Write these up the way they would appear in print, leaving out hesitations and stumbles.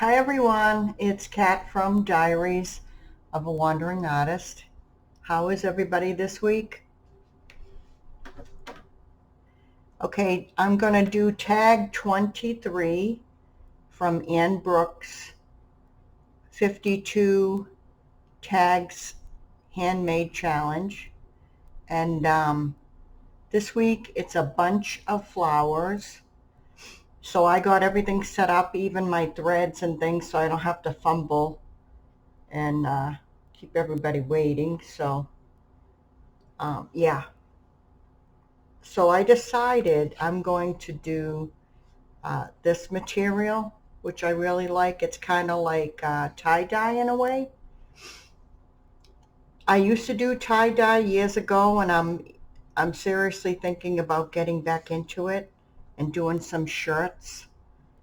Hi everyone, it's Kat from Diaries of a Wandering Artist. How is everybody this week? Okay, I'm going to do tag 23 from Brooke's 52 tags handmade challenge. And this week it's a bunch of flowers. So I got everything set up, even my threads and things, so I don't have to fumble and keep everybody waiting. So yeah. So I decided I'm going to do this material, which I really like. It's kind of like tie-dye in a way. I used to do tie-dye years ago, and I'm seriously thinking about getting back into it and doing some shirts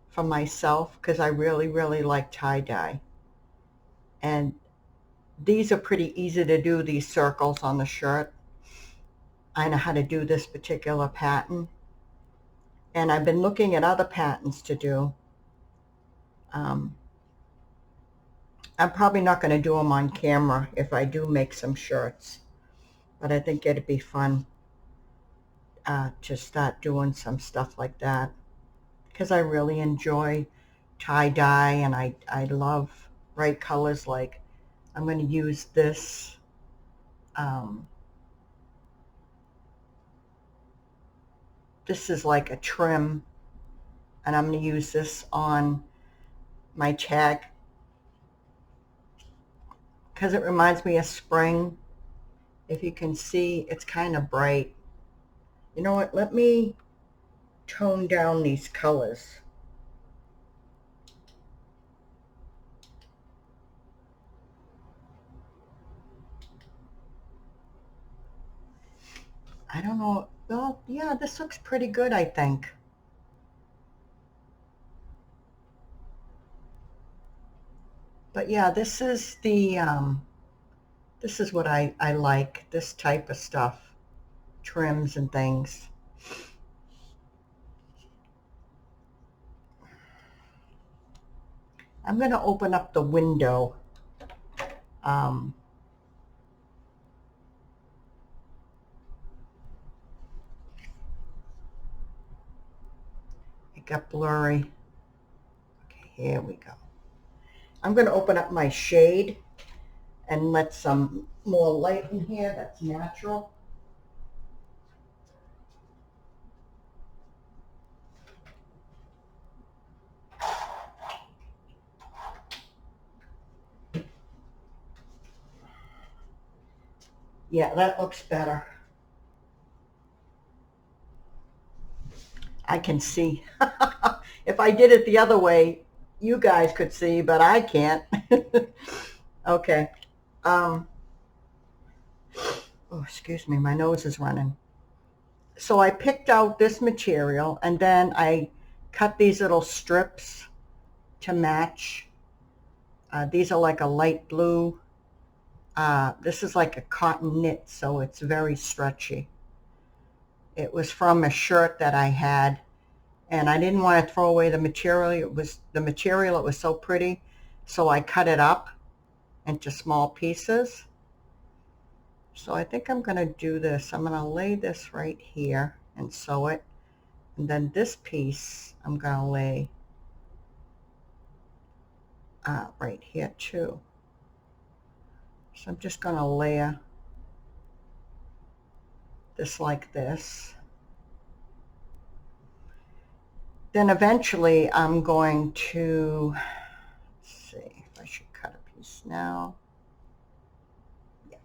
for myself because I really like tie-dye. And these are pretty easy to do, these circles on the shirt. I know how to do this particular pattern. And I've been looking at other patterns to do. I'm probably not going to do them on camera if I do make some shirts, but I think it'd be fun to start doing some stuff like that because I really enjoy tie-dye and I love bright colors. Like I'm going to use this this is like a trim, and I'm going to use this on my tag because it reminds me of spring. If you can see, it's kind of bright. You know what, let me tone down these colors. I don't know. Well, yeah, this looks pretty good, I think. But yeah, this is this is what I like, this type of stuff, trims and things. I'm going to open up the window. Um, it got blurry. Okay, here we go. I'm going to open up my shade and let some more light in here that's natural. Yeah, that looks better. I can see. If I did it the other way, you guys could see, but I can't. Okay. Oh, excuse me, my nose is running. So I picked out this material and then I cut these little strips to match. These are like a light blue. This is like a cotton knit, so it's very stretchy. It was from a shirt that I had, and I didn't want to throw away the material. It was so pretty, so I cut it up into small pieces. So I think I'm going to do this. I'm going to lay this right here and sew it. And then this piece I'm going to lay right here too. So I'm just going to layer this like this. Then eventually I'm going to, let's see if I should cut a piece now. Yeah.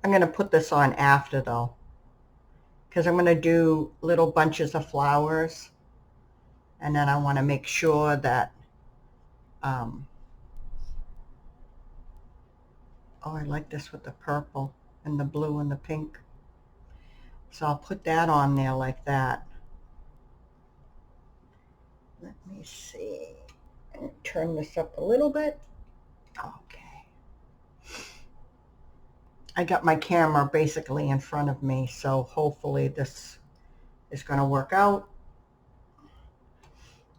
I'm going to put this on after though, because I'm going to do little bunches of flowers, and then I want to make sure that oh, I like this with the purple and the blue and the pink. So I'll put that on there like that. Let me see. And turn this up a little bit. Okay. I got my camera basically in front of me, so hopefully this is going to work out.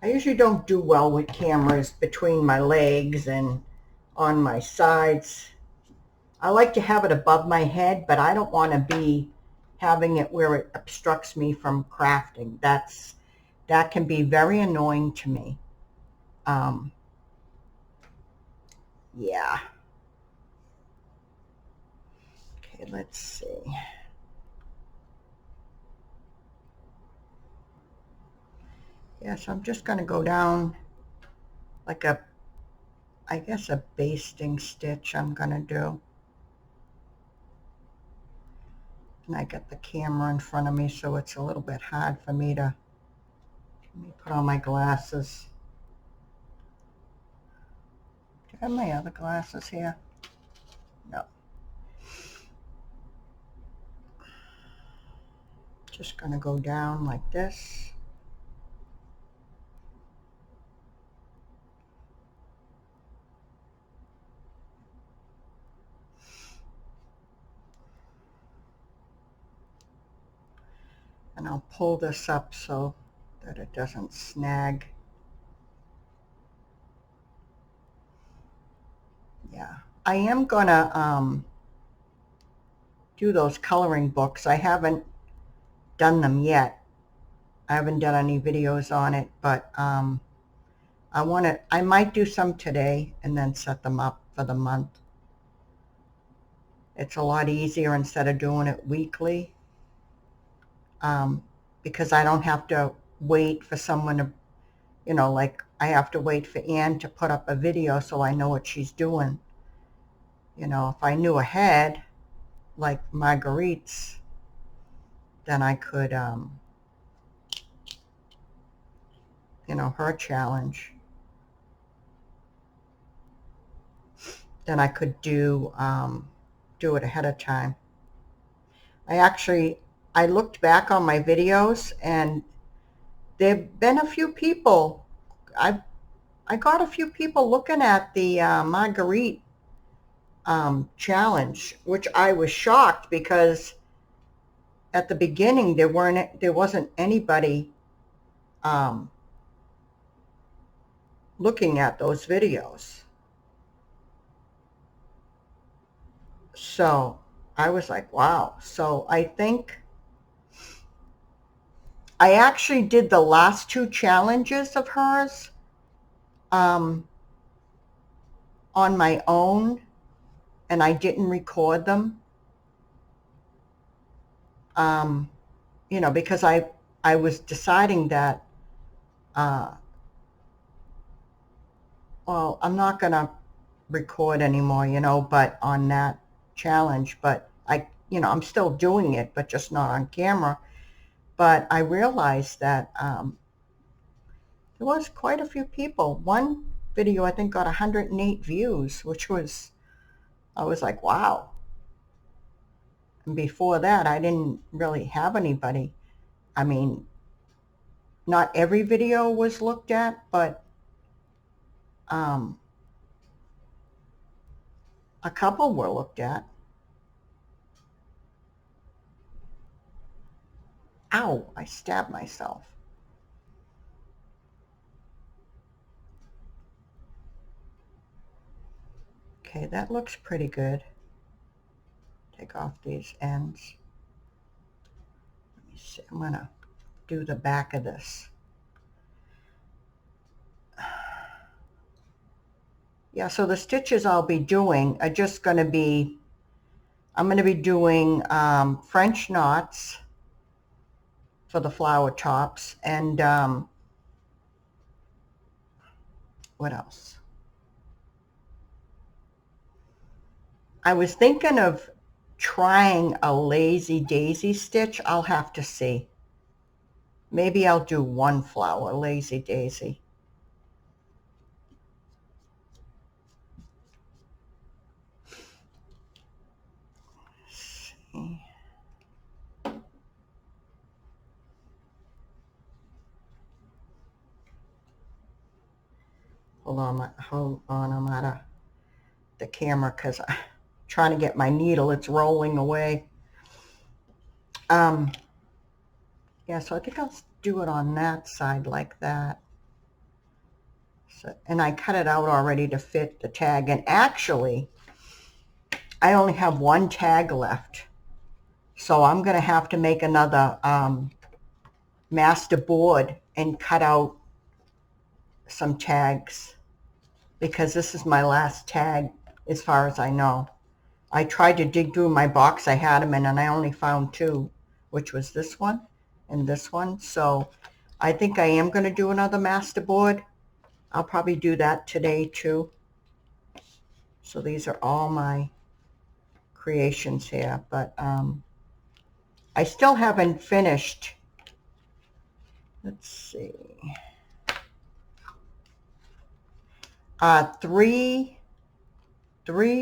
I usually don't do well with cameras between my legs and on my sides. I like to have it above my head, but I don't want to be having it where it obstructs me from crafting. That can be very annoying to me. Yeah. Okay, let's see. Yeah, so I'm just going to go down like I guess a basting stitch I'm going to do. And I got the camera in front of me, so it's a little bit hard for me to, let me put on my glasses. Do I have my other glasses here? No. Just going to go down like this. And I'll pull this up so that it doesn't snag. Yeah, I am gonna do those coloring books. I haven't done them yet. I haven't done any videos on it, but I might do some today and then set them up for the month. It's a lot easier instead of doing it weekly, because I don't have to wait for someone to, like I have to wait for Ann to put up a video so I know what she's doing. If I knew ahead, like Marguerite's, then I could, her challenge, then I could do it ahead of time. I looked back on my videos, and there've been a few people, I got a few people looking at the Marguerite challenge, which I was shocked because at the beginning there wasn't anybody looking at those videos. So I was like, wow. So I think I actually did the last two challenges of hers on my own, and I didn't record them, because I was deciding that, well, I'm not going to record anymore, but on that challenge, but I'm still doing it, but just not on camera. But I realized that there was quite a few people. One video I think got 108 views, which I was like, wow. And before that, I didn't really have anybody. I mean, not every video was looked at, but a couple were looked at. Ow, I stabbed myself. Okay, that looks pretty good. Take off these ends. Let me see, I'm going to do the back of this. Yeah, so the stitches I'll be doing are just going to be, I'm going to be doing French knots for the flower tops, and what else? I was thinking of trying a lazy daisy stitch. I'll have to see. Maybe I'll do one flower, lazy daisy. Let's see. Hold on, I'm out of the camera because I'm trying to get my needle. It's rolling away. Yeah, so I think I'll do it on that side like that. So, and I cut it out already to fit the tag. And actually, I only have one tag left. So I'm going to have to make another master board and cut out some tags because this is my last tag as far as I know. I tried to dig through my box I had them in and I only found two, which was this one and this one. So I think I am going to do another master board. I'll probably do that today too. So these are all my creations here, but I still haven't finished. Let's see. 3,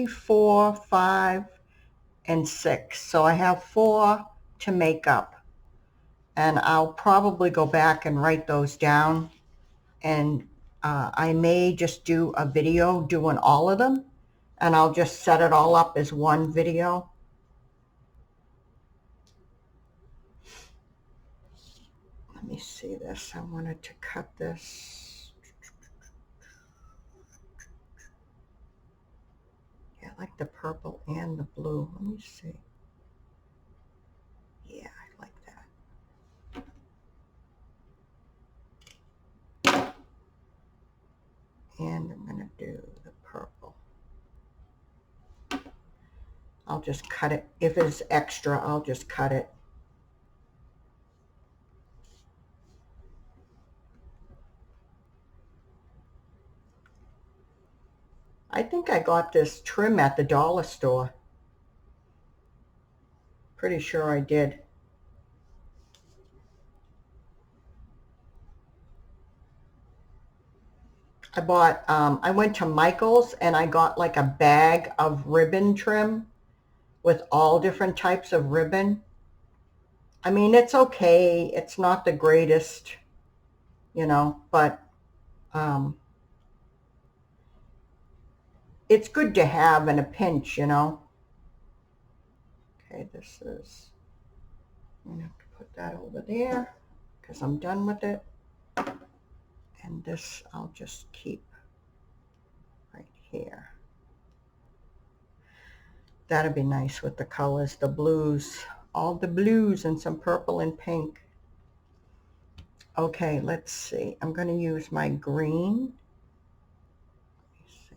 4, 5, and 6. So I have 4 to make up. And I'll probably go back and write those down. And I may just do a video doing all of them. And I'll just set it all up as one video. Let me see this. I wanted to cut this. Yeah, I like the purple and the blue. Let me see. Yeah, I like that. And I'm going to do the purple. I'll just cut it. If it's extra, I'll just cut it. I think I got this trim at the dollar store. Pretty sure I did. I went to Michael's and I got like a bag of ribbon trim with all different types of ribbon. I mean, it's okay. It's not the greatest, but it's good to have in a pinch. Okay, this is, I'm going to have to put that over there because I'm done with it. And this I'll just keep right here. That'd be nice with the colors, the blues, all the blues and some purple and pink. Okay, let's see. I'm going to use my green. Let me see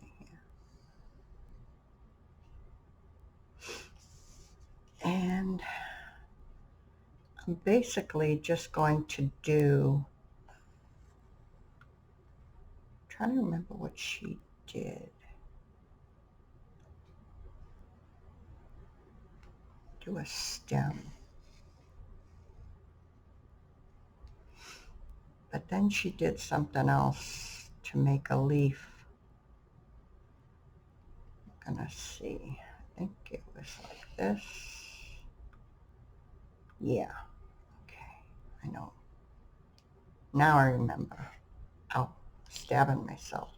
here. And I'm basically just going to do, I'm trying to remember what she did. Do a stem. But then she did something else to make a leaf. I'm gonna see. I think it was like this. Yeah. Okay. I know. Now I remember. Oh, stabbing myself.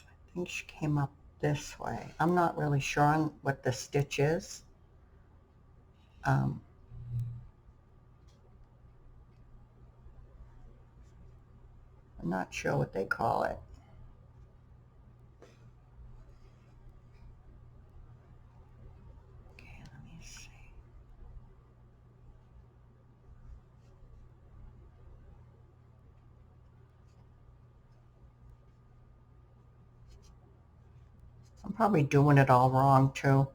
I think she came up this way. I'm not really sure on what the stitch is. I'm not sure what they call it. Okay, let me see. I'm probably doing it all wrong too.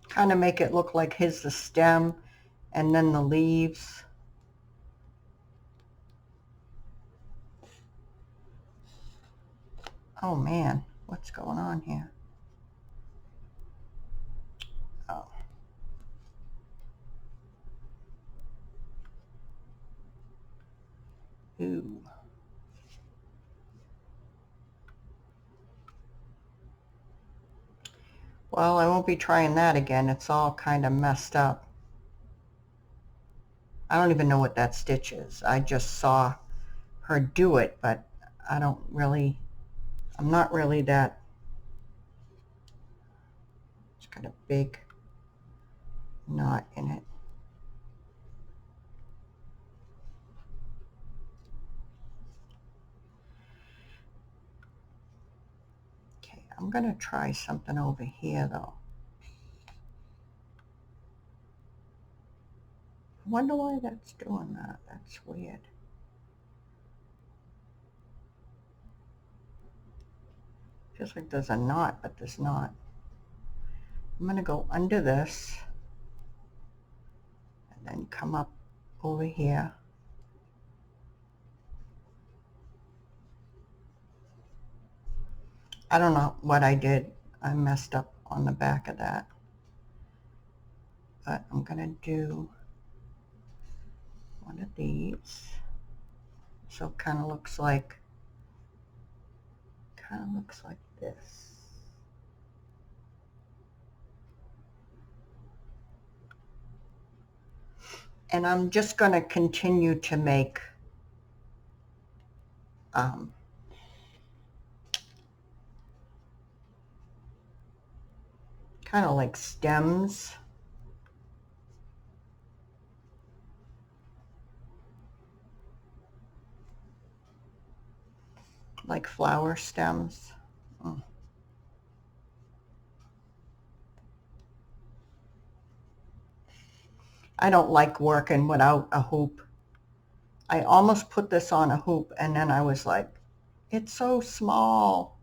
Kind of make it look like here's the stem and then the leaves. Oh man, what's going on here? Oh. Ooh. Well, I won't be trying that again. It's all kind of messed up. I don't even know what that stitch is. I just saw her do it, but I'm not really that. It's got a big knot in it. Okay, I'm going to try something over here though. I wonder why that's doing that. That's weird. Feels like there's a knot, but there's not. I'm going to go under this and then come up over here. I don't know what I did. I messed up on the back of that. But I'm going to do one of these. So it kind of looks like this. And I'm just going to continue to make kind of like stems. Like flower stems. I don't like working without a hoop. I almost put this on a hoop and then I was like, it's so small.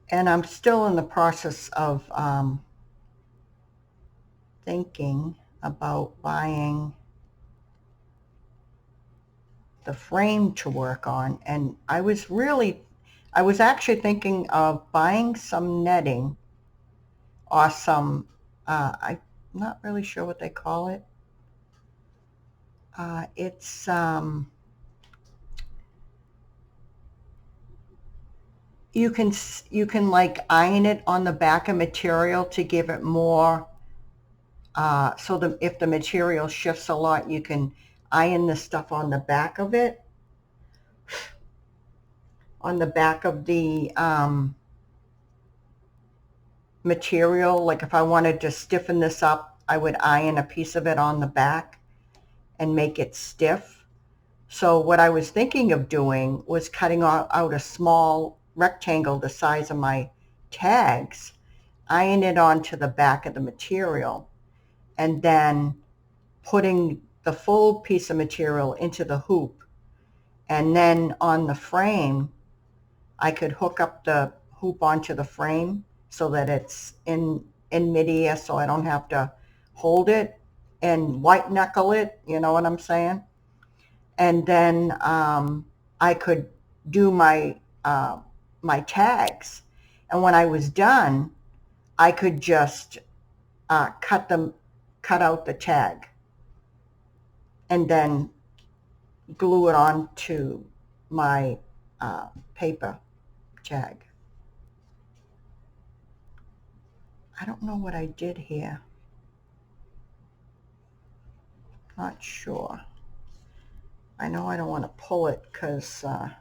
And I'm still in the process of thinking about buying the frame to work on. And I was actually thinking of buying some netting or some, I'm not really sure what they call it. It's, you can like iron it on the back of material to give it more, so if the material shifts a lot, you can iron the stuff on the back of it, on the back of the material. Like if I wanted to stiffen this up, I would iron a piece of it on the back and make it stiff. So what I was thinking of doing was cutting out a small rectangle the size of my tags, iron it onto the back of the material, and then putting the full piece of material into the hoop. And then on the frame, I could hook up the hoop onto the frame so that it's in midair, so I don't have to hold it and white knuckle it, you know what I'm saying? And then I could do my tags. And when I was done, I could just cut out the tag and then glue it onto my paper tag. I don't know what I did here. Not sure. I know I don't want to pull it because I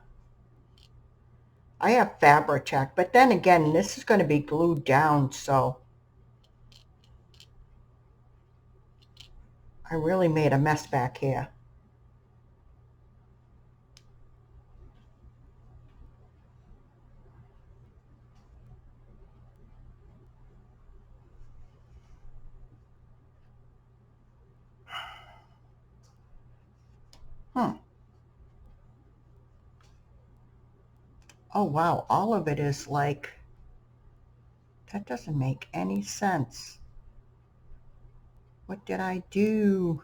have Fabri-Tac, but then again, this is going to be glued down, so I really made a mess back here. Oh wow, all of it is like, that doesn't make any sense. What did I do?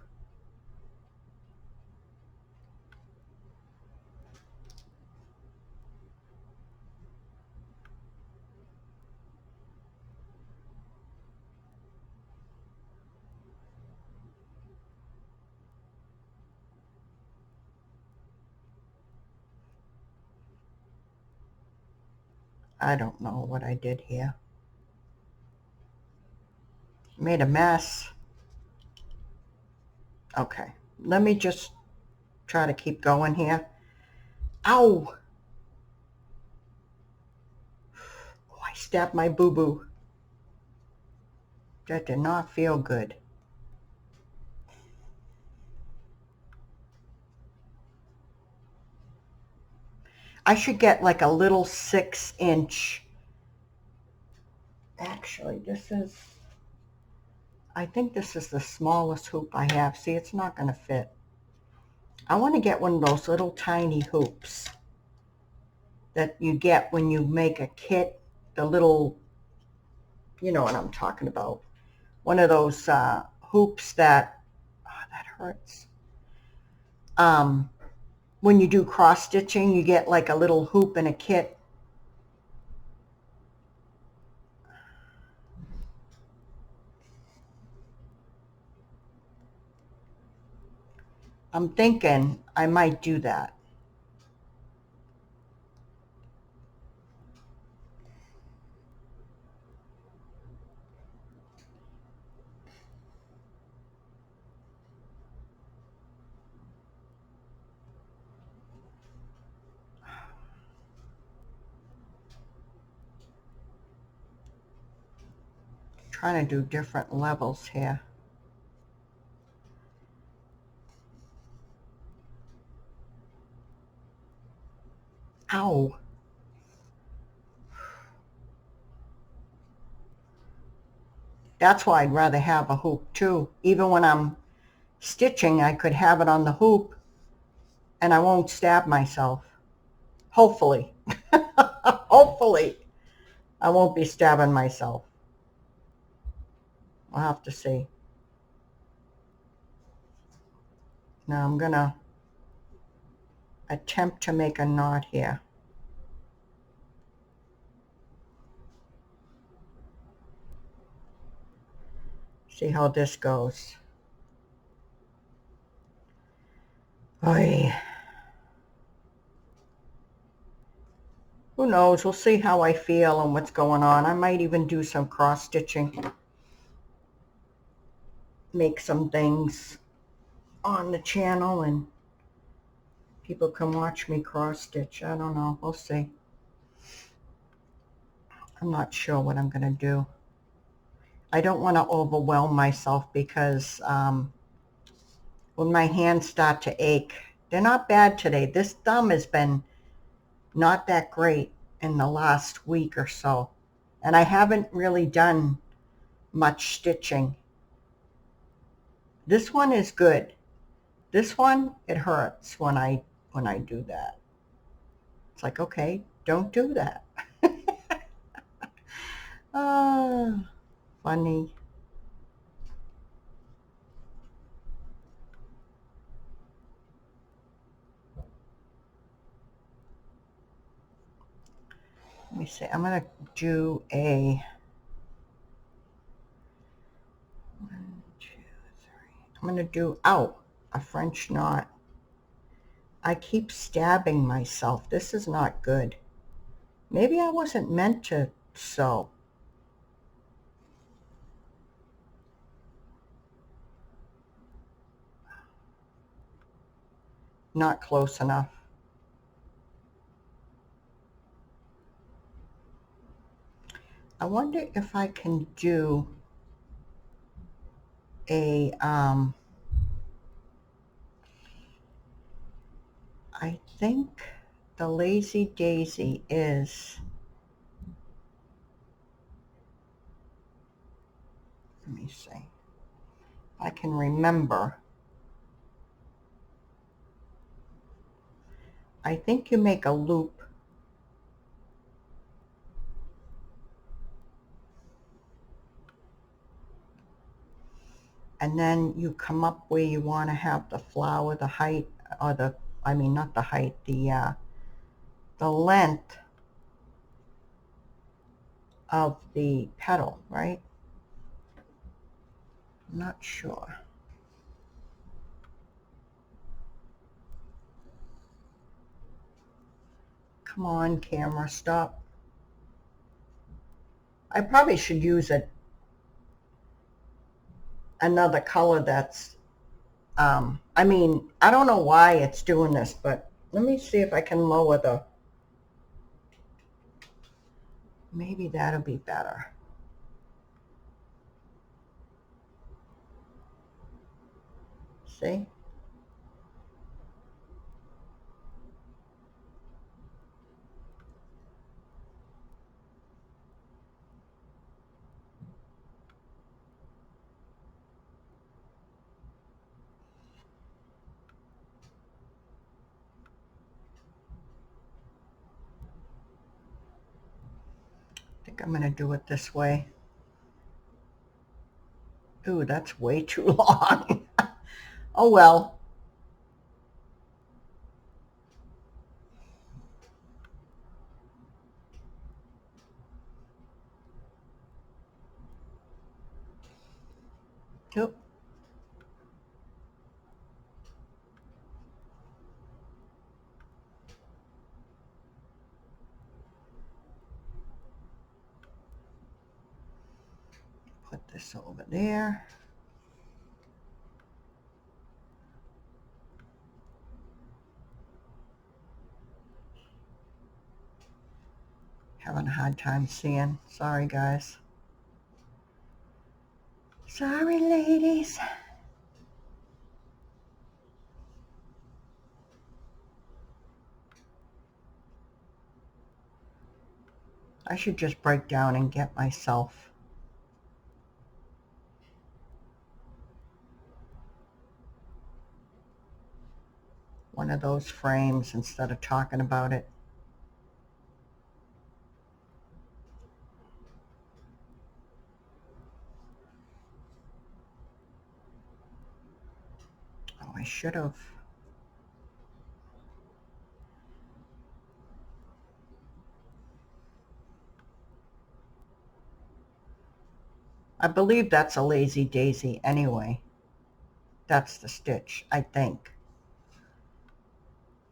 I don't know what I did here. Made a mess. Okay, let me just try to keep going here. Ow! Oh, I stabbed my boo-boo. That did not feel good. I should get like a little 6-inch. Actually, I think this is the smallest hoop I have. See, it's not going to fit. I want to get one of those little tiny hoops that you get when you make a kit. The little, you know what I'm talking about. One of those hoops that, oh, that hurts. When you do cross stitching, you get like a little hoop in a kit. I'm thinking I might do that. Trying to do different levels here. Ow. That's why I'd rather have a hoop too. Even when I'm stitching, I could have it on the hoop and I won't stab myself. Hopefully. Hopefully. I won't be stabbing myself. I'll have to see. Now I'm going to attempt to make a knot here. See how this goes. Oy. Who knows? We'll see how I feel and what's going on. I might even do some cross stitching. Make some things on the channel and people can watch me cross stitch. I don't know. We'll see. I'm not sure what I'm going to do. I don't want to overwhelm myself because when my hands start to ache, they're not bad today. This thumb has been not that great in the last week or so. And I haven't really done much stitching. This one is good. This one, it hurts when I do that. It's like, okay, don't do that. Funny. Let me see. I'm going to do a 1, 2, 3. I'm going to do, a French knot. I keep stabbing myself. This is not good. Maybe I wasn't meant to sew. Not close enough. I wonder if I can do a, I think the Lazy Daisy is, let me see, I can remember. I think you make a loop and then you come up where you want to have the flower, the height, or not the height, the length of the petal, right? I'm not sure. Come on, camera, stop. I probably should use another color that's, I mean, I don't know why it's doing this, but let me see if I can lower the, maybe that'll be better. See? I think I'm going to do it this way. Ooh, that's way too long. Oh well. Oop. Put this over there. Having a hard time seeing. Sorry, guys. Sorry, ladies. I should just break down and get myself one of those frames instead of talking about it. Oh, I should have. I believe that's a Lazy Daisy anyway. That's the stitch, I think.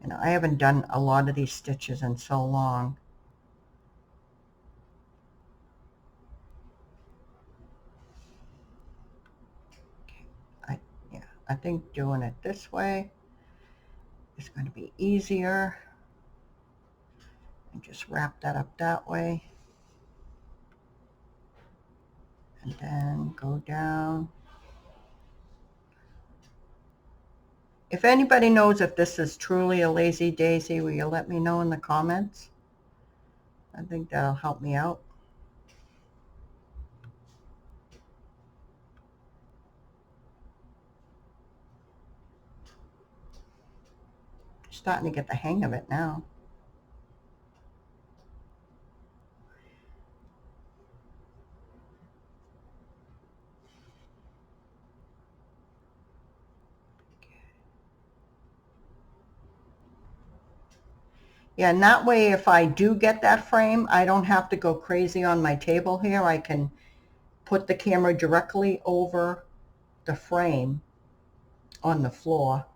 You know, I haven't done a lot of these stitches in so long. I think doing it this way is going to be easier. And just wrap that up that way. And then go down. If anybody knows if this is truly a Lazy Daisy, will you let me know in the comments? I think that'll help me out. Starting to get the hang of it now. Yeah, and that way if I do get that frame, I don't have to go crazy on my table here. I can put the camera directly over the frame on the floor,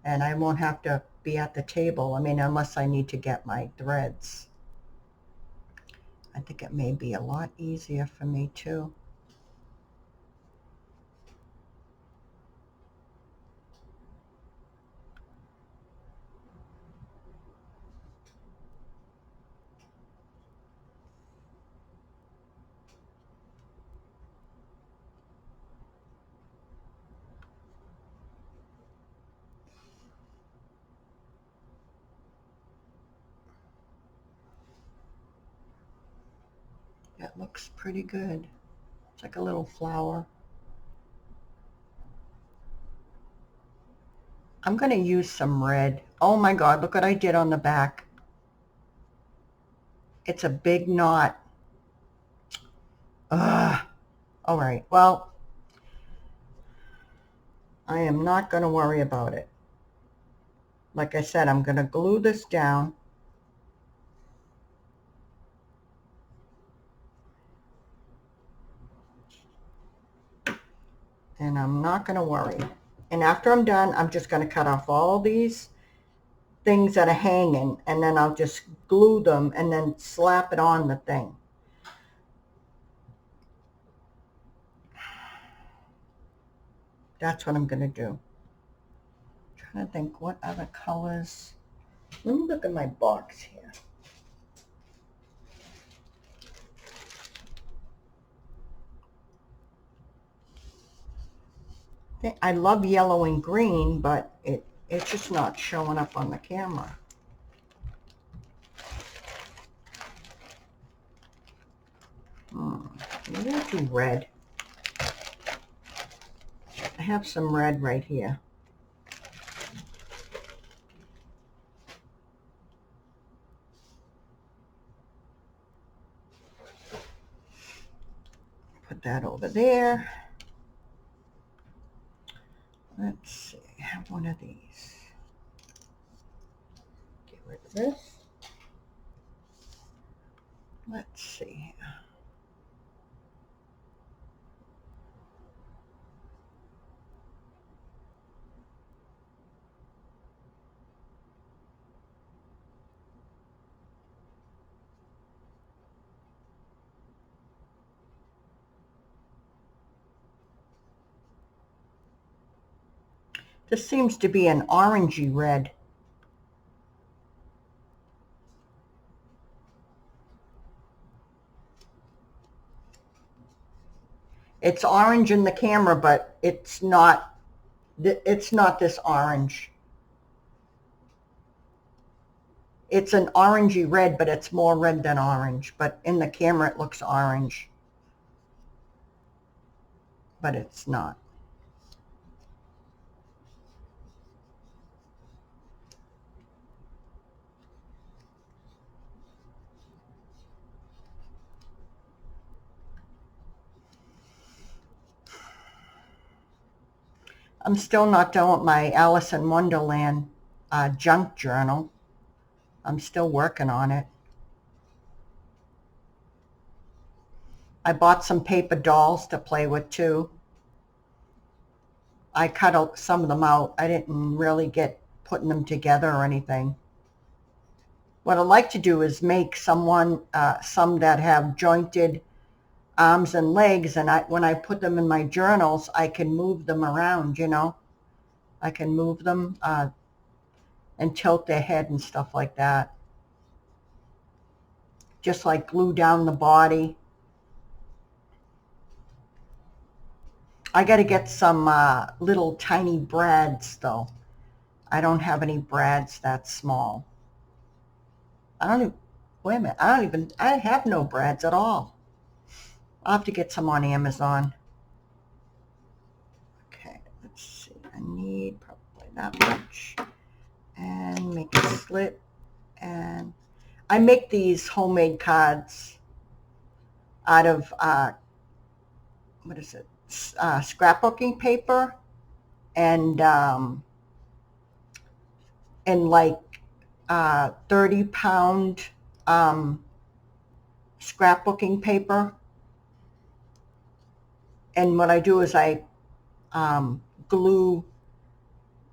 and I won't have to be at the table. I mean, unless I need to get my threads. I think it may be a lot easier for me too. That looks pretty good. It's like a little flower. I'm going to use some red. Oh my God, look what I did on the back. It's a big knot. Ugh. All right, well, I am not going to worry about it. Like I said, I'm going to glue this down. And I'm not going to worry. And after I'm done, I'm just going to cut off all these things that are hanging, and then I'll just glue them and then slap it on the thing. That's what I'm going to do. I'm trying to think what other colors. Let me look at my box here. I love yellow and green, but it's just not showing up on the camera. Maybe I'll do red. I have some red right here. Put that over there. Let's see, I have one of these. Get rid of this. Let's see. This seems to be an orangey red. It's orange in the camera, but it's not this orange. It's an orangey red, but it's more red than orange. But in the camera, it looks orange. But it's not. I'm still not done with my Alice in Wonderland junk journal. I'm still working on it. I bought some paper dolls to play with too. I cut some of them out. I didn't really get putting them together or anything. What I'd like to do is make some that have jointed arms and legs, and when I put them in my journals, I can move them around, you know. I can move them and tilt their head and stuff like that. Just like glue down the body. I got to get some little tiny brads though. I don't have any brads that small. Wait a minute, I have no brads at all. I'll have to get some on Amazon. Okay, let's see. I need probably that much. And make a slit. And I make these homemade cards out of, what is it, scrapbooking paper and like 30-pound scrapbooking paper. And what I do is I glue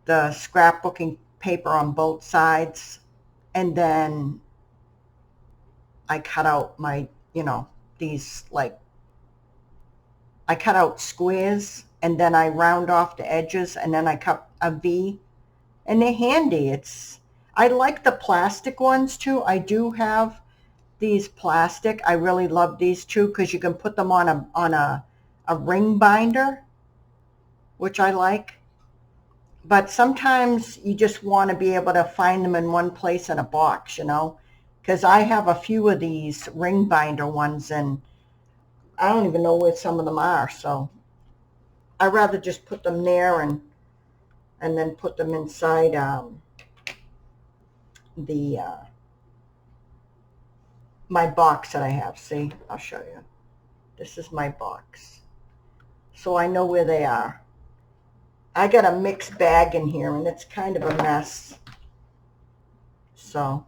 the scrapbooking paper on both sides, and then I cut out my, these I cut out squares, and then I round off the edges, and then I cut a V, and they're handy. I like the plastic ones too. I do have these plastic. I really love these too because you can put them on a ring binder, which I like. But sometimes you just want to be able to find them in one place in a box, because I have a few of these ring binder ones, and I don't even know where some of them are. So I'd rather just put them there and then put them inside the my box that I have. See, I'll show you. This is my box. So I know where they are. I got a mixed bag in here, and it's kind of a mess. So,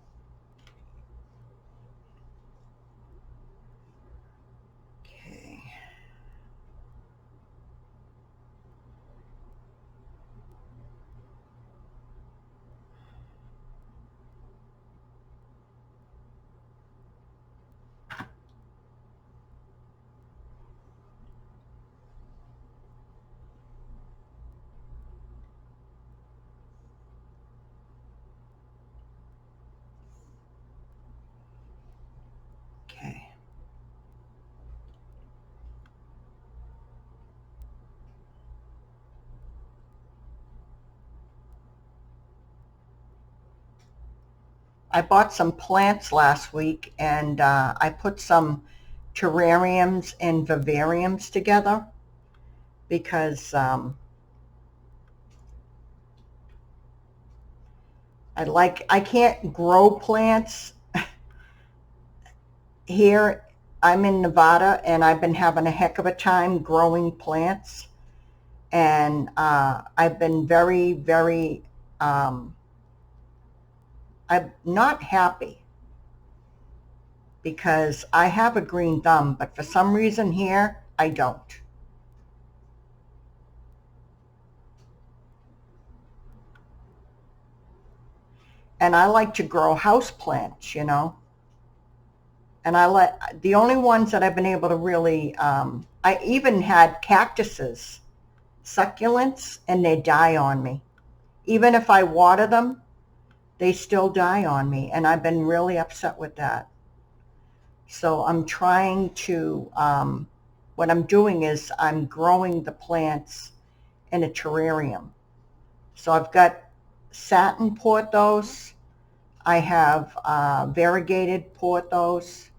okay. I bought some plants last week, and I put some terrariums and vivariums together because I can't grow plants here. I'm in Nevada, and I've been having a heck of a time growing plants, and I've been very, very, I'm not happy because I have a green thumb, but for some reason here, I don't. And I like to grow house plants, you know. And the only ones that I've been able to really, I even had cactuses, succulents, and they die on me. Even if I water them, they still die on me. And I've been really upset with that. So I'm trying to, what I'm doing is I'm growing the plants in a terrarium. So I've got satin pothos. I have variegated pothos.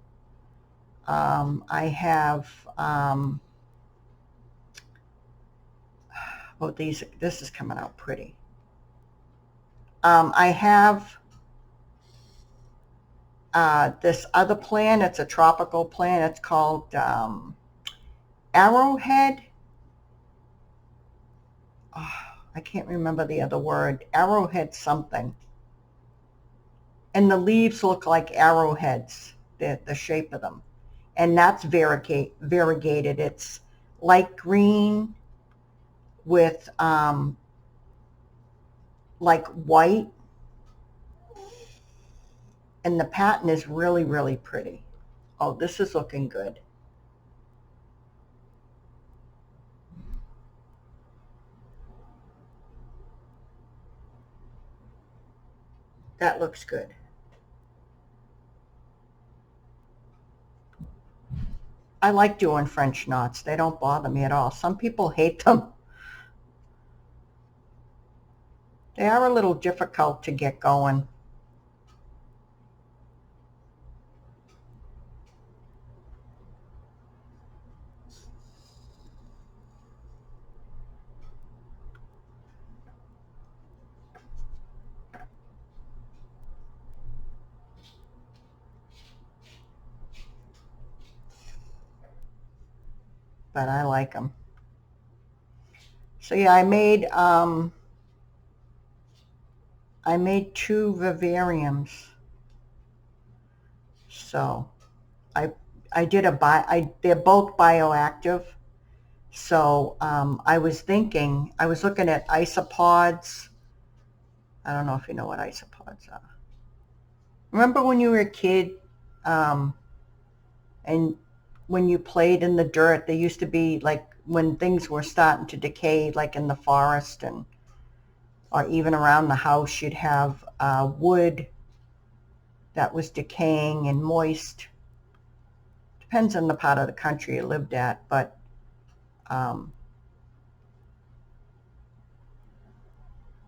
I have, oh, this is coming out pretty. I have this other plant. It's a tropical plant. It's called arrowhead. Oh, I can't remember the other word. Arrowhead something. And the leaves look like arrowheads, the shape of them. And that's variegated. It's light green with like white. And the pattern is really, really pretty. Oh, this is looking good. That looks good. I like doing French knots. They don't bother me at all. Some people hate them. They are a little difficult to get going. But I like them. So yeah, I made 2 vivariums. So I did they're both bioactive. So I was looking at isopods. I don't know if you know what isopods are. Remember when you were a kid, and when you played in the dirt, there used to be, like, when things were starting to decay, like in the forest and or even around the house, you'd have wood that was decaying and moist. Depends on the part of the country you lived at, but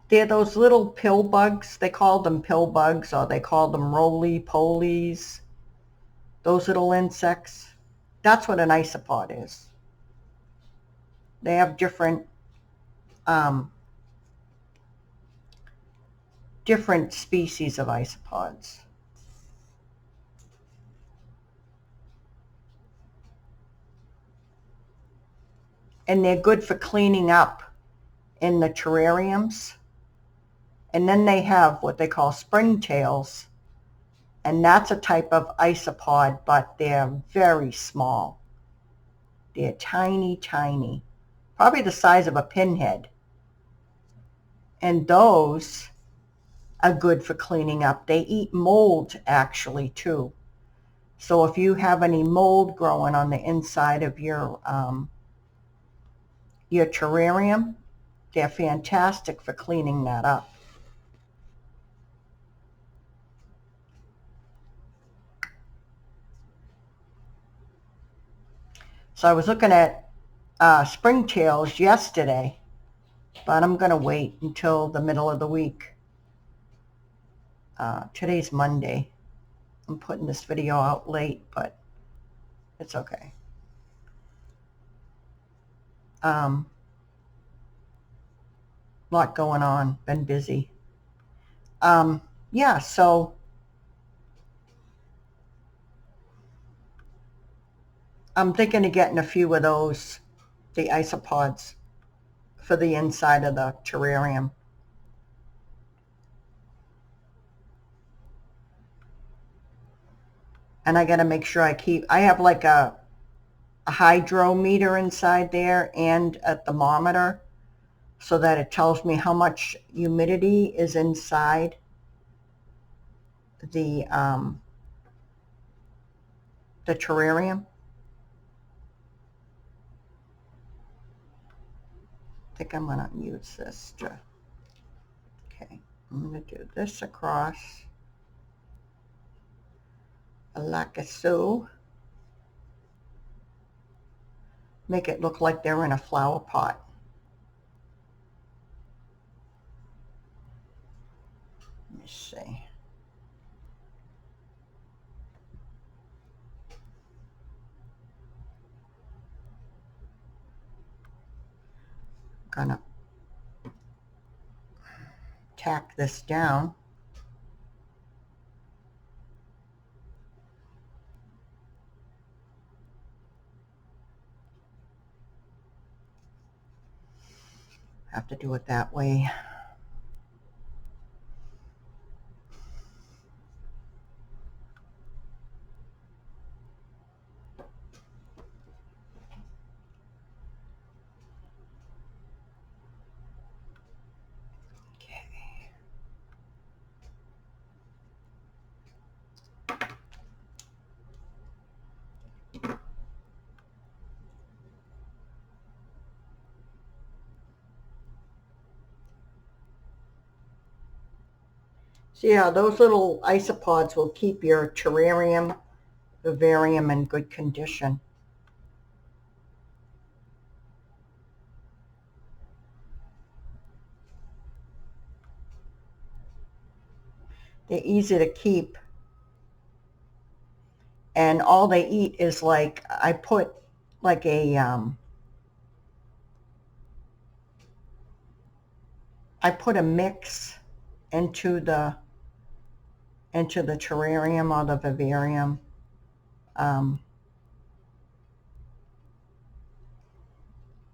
they're those little pill bugs. They called them pill bugs, or they called them roly-polies. Those little insects. That's what an isopod is. They have different species of isopods. And they're good for cleaning up in the terrariums. And then they have what they call springtails, and that's a type of isopod, but they're very small. They're tiny, tiny, probably the size of a pinhead. And those are good for cleaning up. They eat mold, actually, too. So if you have any mold growing on the inside of your terrarium, they're fantastic for cleaning that up. So I was looking at springtails yesterday, but I'm going to wait until the middle of the week. Today's Monday. I'm putting this video out late, but it's okay. Lot going on, been busy. Yeah, so I'm thinking of getting a few of those, the isopods, for the inside of the terrarium. And I got to make sure I have like a hydrometer inside there and a thermometer so that it tells me how much humidity is inside the terrarium. I think I'm going to use this to, okay, I'm going to do this across like so. Make it look like they're in a flower pot. Let me see. Gonna tack this down. Have to do it that way. So yeah, those little isopods will keep your terrarium, vivarium in good condition. They're easy to keep. And all they eat is like, I put like I put a mix into the terrarium or the vivarium.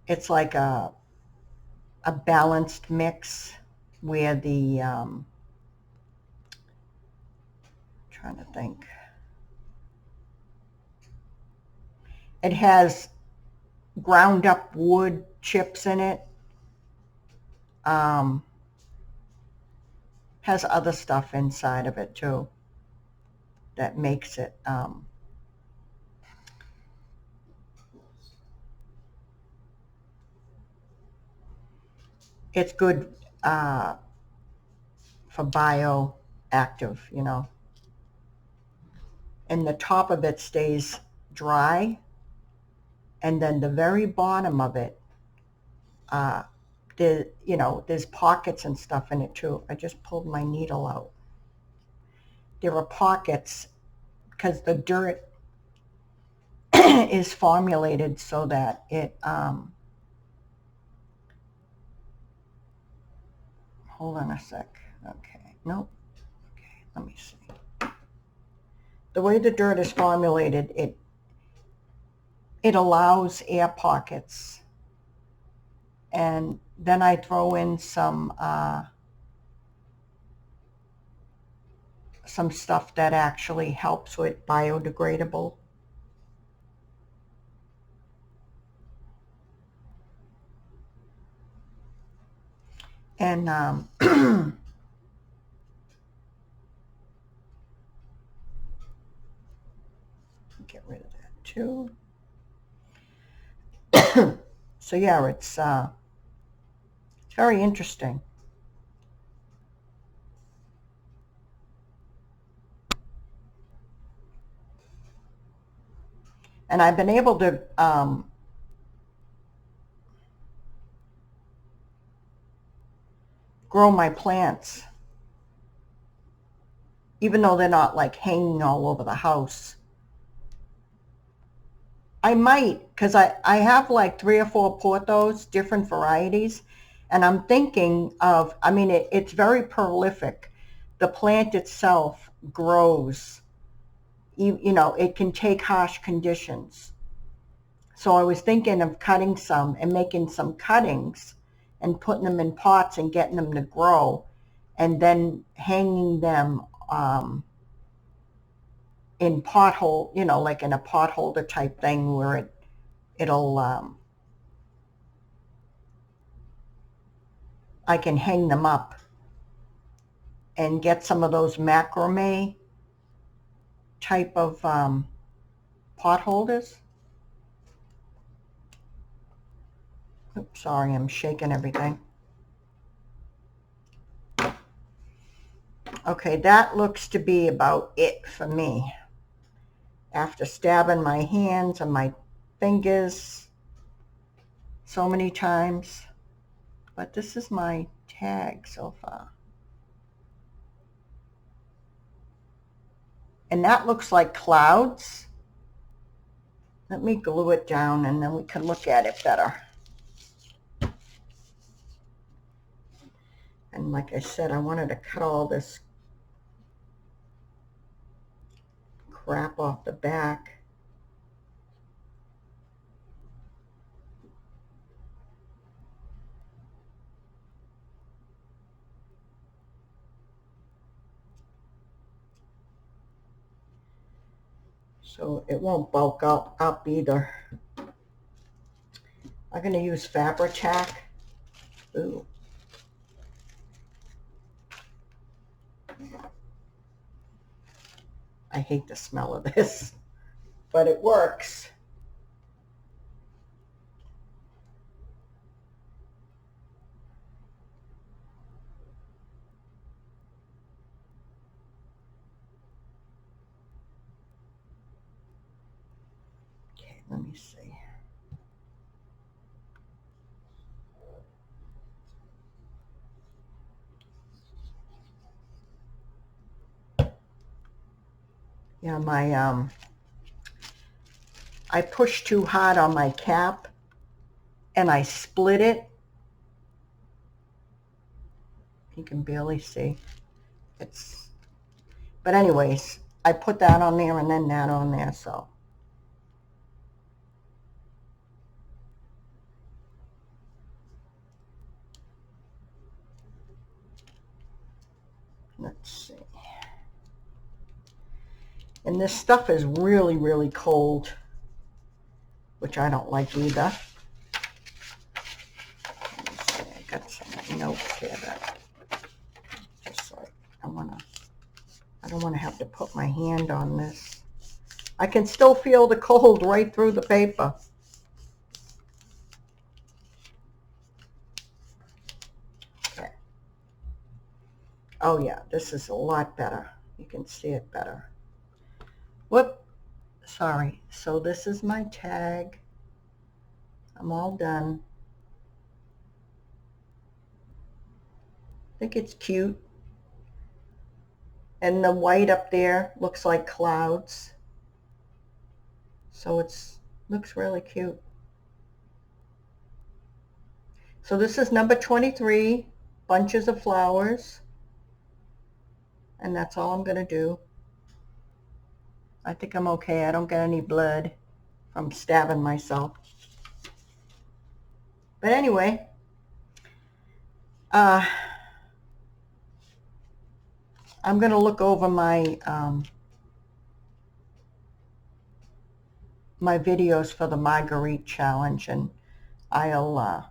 It's like a balanced mix where the trying to think. It has ground up wood chips in it. Has other stuff inside of it too that makes it it's good for bioactive, you know. And the top of it stays dry, and then the very bottom of it, there's pockets and stuff in it too. I just pulled my needle out. There are pockets because the dirt is formulated so that it, hold on a sec. Okay, nope. Okay, let me see. The way the dirt is formulated, it allows air pockets. And then I throw in some stuff that actually helps with biodegradable. And get rid of that too. So yeah, it's very interesting. And I've been able to grow my plants even though they're not like hanging all over the house. I might, because I have like 3 or 4 pothos, different varieties, and I'm thinking of, I mean, it's very prolific. The plant itself grows, you know, it can take harsh conditions. So I was thinking of cutting some and making some cuttings and putting them in pots and getting them to grow and then hanging them in pothole, you know, like in a pot holder type thing where it'll I can hang them up and get some of those macrame type of pot holders. Oops, sorry, I'm shaking everything. Okay, that looks to be about it for me. After stabbing my hands and my fingers so many times. But this is my tag so far. And that looks like clouds. Let me glue it down and then we can look at it better. And like I said, I wanted to cut all this crap off the back. So it won't bulk up either. I'm going to use Fabri-Tac. Ooh. I hate the smell of this, but it works. Okay, let me see. Yeah, I pushed too hard on my cap and I split it. You can barely see. But anyways, I put that on there and then that on there, so. Let's see. And this stuff is really, really cold, which I don't like either. Let me see, I got some notes here that just like, I don't want to have to put my hand on this. I can still feel the cold right through the paper. Okay. Oh yeah, this is a lot better. You can see it better. Whoop, sorry. So this is my tag. I'm all done. I think it's cute. And the white up there looks like clouds. So looks really cute. So this is number 23, bunches of flowers. And that's all I'm going to do. I think I'm okay. I don't get any blood from stabbing myself. But anyway, I'm going to look over my my videos for the Marguerite challenge, and I'll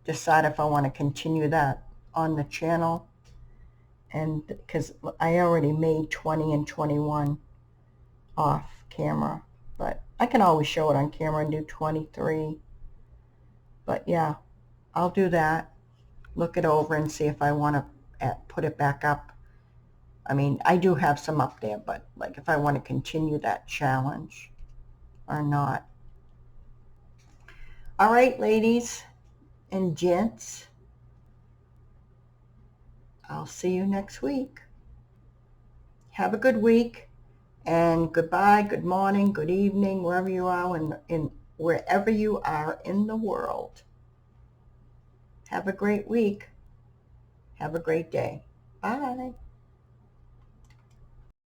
decide if I want to continue that on the channel. And because I already made 20 and 21 off camera, but I can always show it on camera and do 23. But yeah, I'll do that, look it over and see if I want to put it back up. I mean, I do have some up there, but like if I want to continue that challenge or not. All right, ladies and gents, I'll see you next week. Have a good week, and goodbye, good morning, good evening, wherever you are wherever you are in the world. Have a great week. Have a great day. Bye.